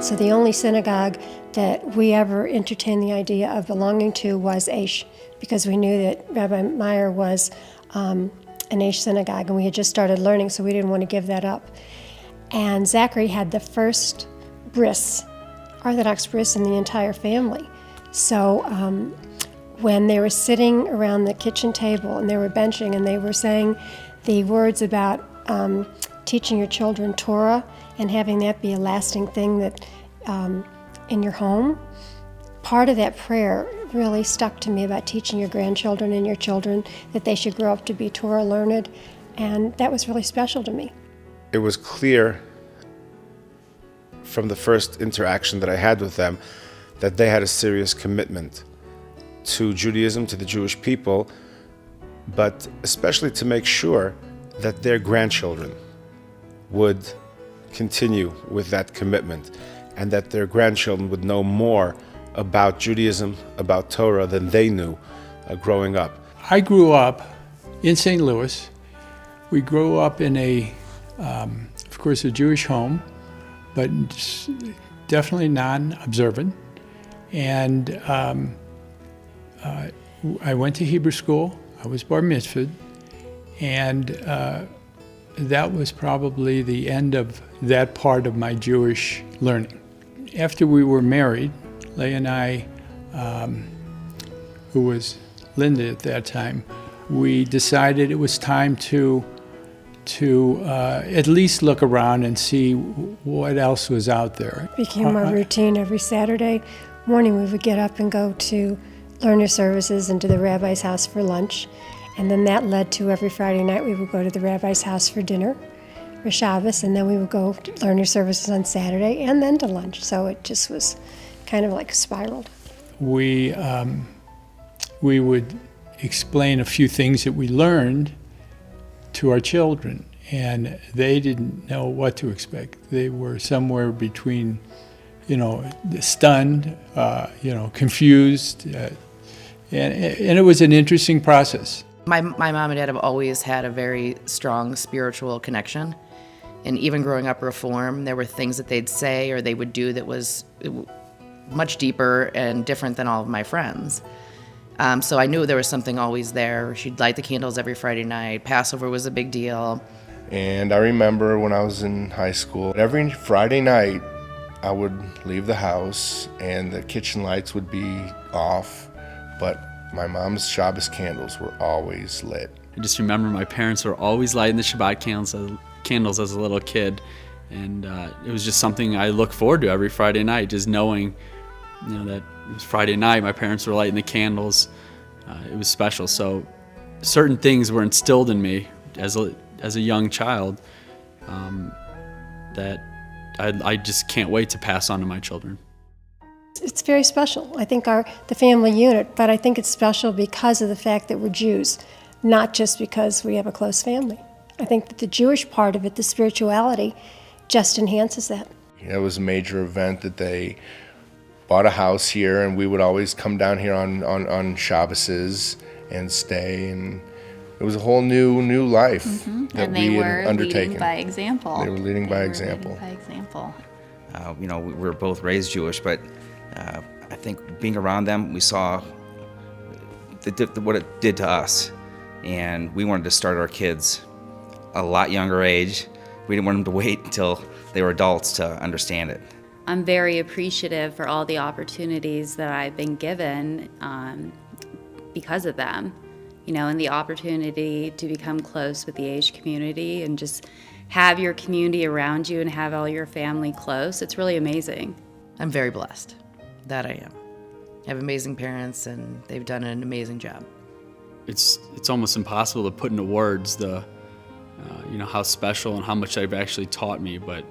So the only synagogue that we ever entertained the idea of belonging to was Aish, because we knew that Rabbi Meyer was an Aish synagogue, and we had just started learning, so we didn't want to give that up. And Zachary had the first bris, Orthodox bris, in the entire family. So when they were sitting around the kitchen table and they were benching and they were saying the words about teaching your children Torah and having that be a lasting thing that in your home, part of that prayer really stuck to me about teaching your grandchildren and your children that they should grow up to be Torah learned, and that was really special to me. It was clear from the first interaction that I had with them that they had a serious commitment to Judaism, to the Jewish people, but especially to make sure that their grandchildren would continue with that commitment and that their grandchildren would know more about Judaism, about Torah than they knew growing up. I grew up in St. Louis. We grew up in of course, a Jewish home, but definitely non-observant. And I went to Hebrew school. I was bar mitzvahed, and that was probably the end of that part of my Jewish learning. After we were married, Leah and I, who was Linda at that time, we decided it was time to at least look around and see what else was out there. It became our routine. Every Saturday morning we would get up and go to learner services and to the rabbi's house for lunch. And then that led to every Friday night we would go to the rabbi's house for dinner, for Shabbos, and then we would go to learner services on Saturday and then to lunch. So it just was kind of like spiraled. We would explain a few things that we learned to our children, and they didn't know what to expect. They were somewhere between, stunned, confused, and it was an interesting process. My mom and dad have always had a very strong spiritual connection, and even growing up Reform, there were things that they'd say or they would do that was much deeper and different than all of my friends. So I knew there was something always there. She'd light the candles every Friday night. Passover was a big deal. And I remember when I was in high school, every Friday night I would leave the house and the kitchen lights would be off, but my mom's Shabbos candles were always lit. I just remember my parents were always lighting the Shabbat candles as a little kid, and it was just something I looked forward to every Friday night, just knowing that it was Friday night, my parents were lighting the candles. It was special. So certain things were instilled in me as a young child that I just can't wait to pass on to my children. It's very special. I think the family unit, but I think it's special because of the fact that we're Jews, not just because we have a close family. I think that the Jewish part of it, the spirituality, just enhances that. It was a major event that they bought a house here, and we would always come down here on Shabboses and stay, and it was a whole new life that and they we were had undertaken. Leading by example. They were leading by example. We were both raised Jewish, but I think being around them, we saw what it did to us, and we wanted to start our kids a lot younger age. We didn't want them to wait until they were adults to understand it. I'm very appreciative for all the opportunities that I've been given because of them, and the opportunity to become close with the Age community and just have your community around you and have all your family close. It's really amazing. I'm very blessed. That I am. I have amazing parents, and they've done an amazing job. It's almost impossible to put into words how special and how much they've actually taught me, but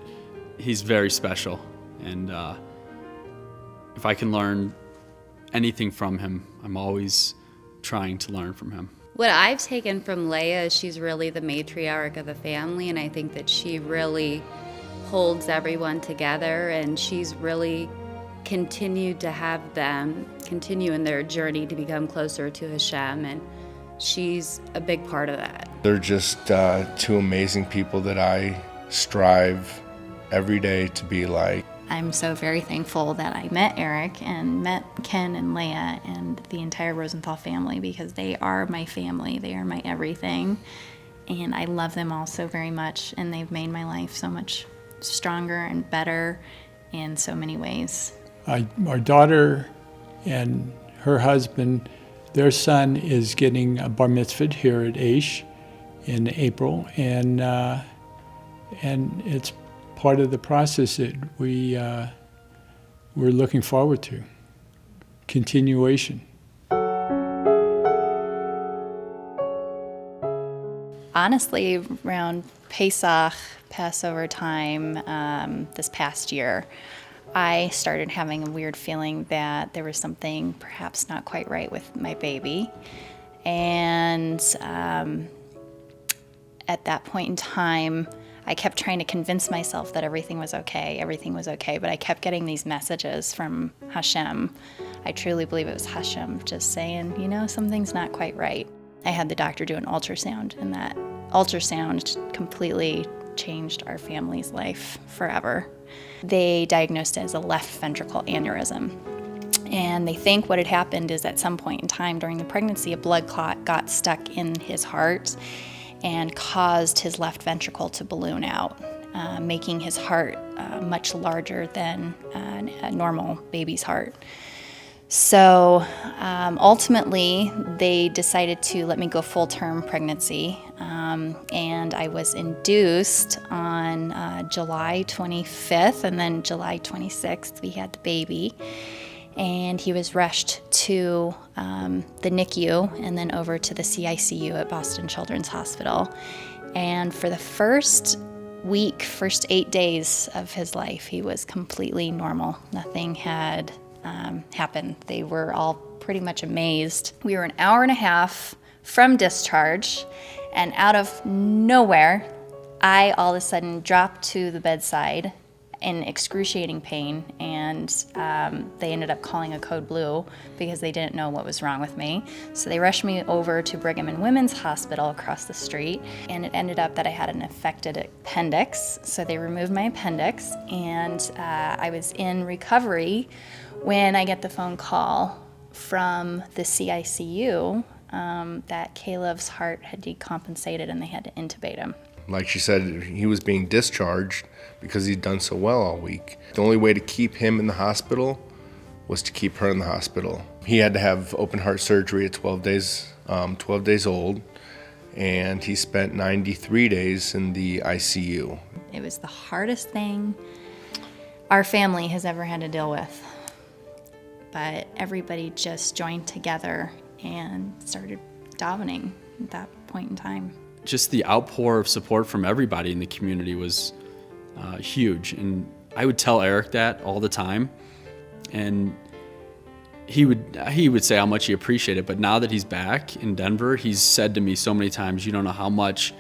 he's very special. And if I can learn anything from him, I'm always trying to learn from him. What I've taken from Leah is she's really the matriarch of the family, and I think that she really holds everyone together, and she's really continued to have them continue in their journey to become closer to Hashem, and she's a big part of that. They're just two amazing people that I strive every day to be like. I'm so very thankful that I met Eric and met Ken and Leah and the entire Rosenthal family, because they are my family. They are my everything. And I love them all so very much, and they've made my life so much stronger and better in so many ways. Our daughter and her husband, their son is getting a bar mitzvah here at Aish in April, and it's part of the process that we're looking forward to. Continuation. Honestly, around Pesach, Passover time, this past year, I started having a weird feeling that there was something perhaps not quite right with my baby. And at that point in time, I kept trying to convince myself that everything was okay, but I kept getting these messages from Hashem. I truly believe it was Hashem just saying, something's not quite right. I had the doctor do an ultrasound, and that ultrasound completely changed our family's life forever. They diagnosed it as a left ventricle aneurysm. And they think what had happened is at some point in time during the pregnancy, a blood clot got stuck in his heart and caused his left ventricle to balloon out, making his heart much larger than a normal baby's heart. So ultimately, they decided to let me go full-term pregnancy, and I was induced on July 25th, and then July 26th, we had the baby, and he was rushed to the NICU and then over to the CICU at Boston Children's Hospital. And for the first 8 days of his life, he was completely normal. Nothing had happened. They were all pretty much amazed. We were an hour and a half from discharge, and out of nowhere, I all of a sudden dropped to the bedside in excruciating pain, and they ended up calling a code blue because they didn't know what was wrong with me. So they rushed me over to Brigham and Women's Hospital across the street, and it ended up that I had an affected appendix. So they removed my appendix, and I was in recovery when I get the phone call from the CICU that Caleb's heart had decompensated and they had to intubate him. Like she said, he was being discharged because he'd done so well all week. The only way to keep him in the hospital was to keep her in the hospital. He had to have open heart surgery at 12 days old, and he spent 93 days in the ICU. It was the hardest thing our family has ever had to deal with. But everybody just joined together and started davening at that point in time. Just the outpour of support from everybody in the community was huge. And I would tell Eric that all the time. And he would say how much he appreciated it. But now that he's back in Denver, he's said to me so many times, you don't know how much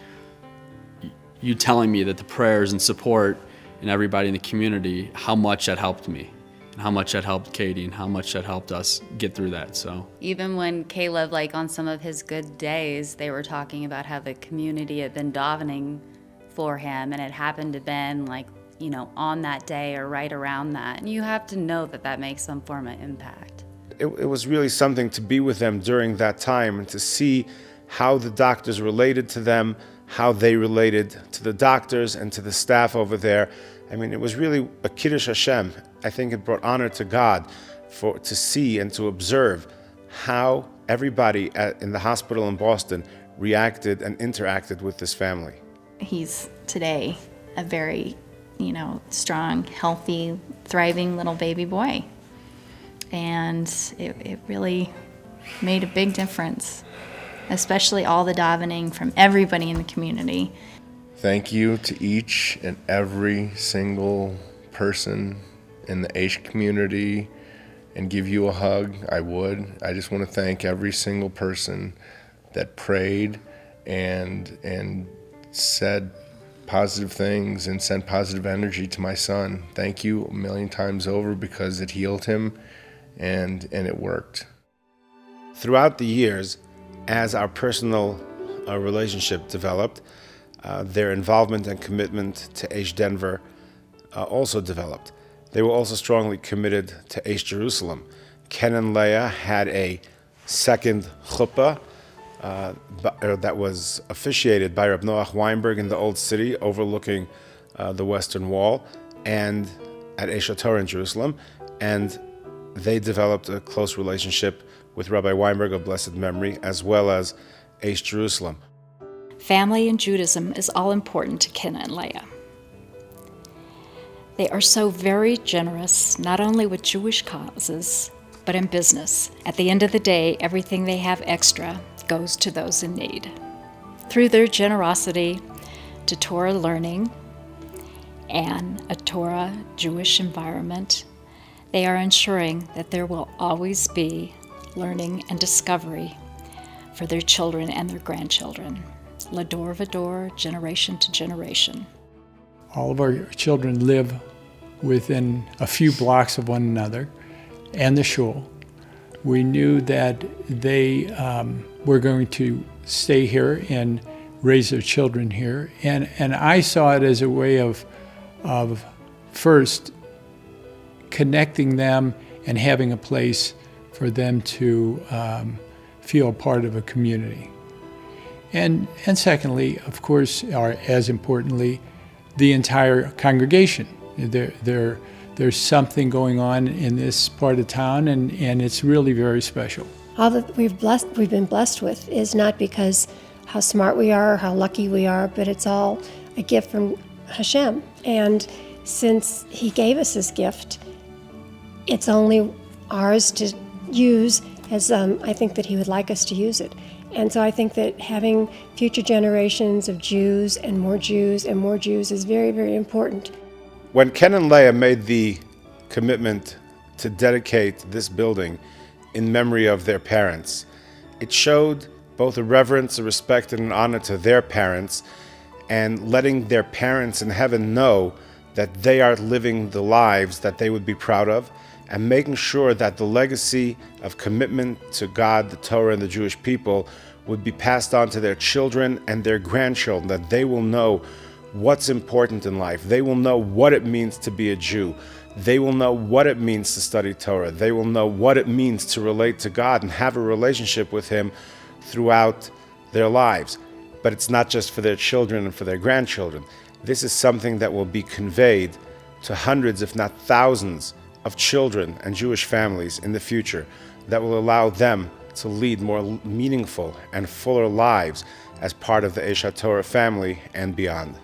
you telling me that the prayers and support and everybody in the community, how much that helped me. And how much that helped Katie and how much that helped us get through that. So Even when Caleb, on some of his good days, they were talking about how the community had been davening for him, and it happened to been on that day or right around that. And you have to know that makes some form of impact. It was really something to be with them during that time and to see how the doctors related to them, how they related to the doctors and to the staff over there. I mean, it was really a Kiddush Hashem. I think it brought honor to God to see and to observe how everybody in the hospital in Boston reacted and interacted with this family. He's today a very, strong, healthy, thriving little baby boy. And it really made a big difference, especially all the davening from everybody in the community. Thank you to each and every single person in the Aish community, and give you a hug. I just want to thank every single person that prayed and said positive things and sent positive energy to my son. Thank you a million times over, because it healed him and it worked. Throughout the years, as our personal relationship developed, their involvement and commitment to Aish Denver also developed. they were also strongly committed to Eish Jerusalem. Ken and Leah had a second chuppah that was officiated by Reb Noach Weinberg in the Old City, overlooking the Western Wall, and at Eish HaTorah in Jerusalem. And they developed a close relationship with Rabbi Weinberg of blessed memory, as well as Eish Jerusalem. Family in Judaism is all important to Ken and Leah. They are so very generous, not only with Jewish causes, but in business. At the end of the day, everything they have extra goes to those in need. Through their generosity to Torah learning and a Torah Jewish environment, they are ensuring that there will always be learning and discovery for their children and their grandchildren, Lador Vador, generation to generation. All of our children live within a few blocks of one another and the shul. We knew that they were going to stay here and raise their children here. And I saw it as a way of first connecting them and having a place for them to feel part of a community. And secondly, of course, or as importantly, the entire congregation. There's something going on in this part of town, and it's really very special. All that we've been blessed with is not because how smart we are, how lucky we are, but it's all a gift from Hashem. And since He gave us this gift, it's only ours to use as I think that He would like us to use it. And so I think that having future generations of Jews and more Jews and more Jews is very, very important. When Ken and Leah made the commitment to dedicate this building in memory of their parents, it showed both a reverence, a respect, and an honor to their parents, and letting their parents in heaven know that they are living the lives that they would be proud of, and making sure that the legacy of commitment to God, the Torah, and the Jewish people would be passed on to their children and their grandchildren, that they will know what's important in life. They will know what it means to be a Jew. They will know what it means to study Torah. They will know what it means to relate to God and have a relationship with Him throughout their lives. But it's not just for their children and for their grandchildren. This is something that will be conveyed to hundreds, if not thousands, of children and Jewish families in the future, that will allow them to lead more meaningful and fuller lives as part of the Eish HaTorah family and beyond.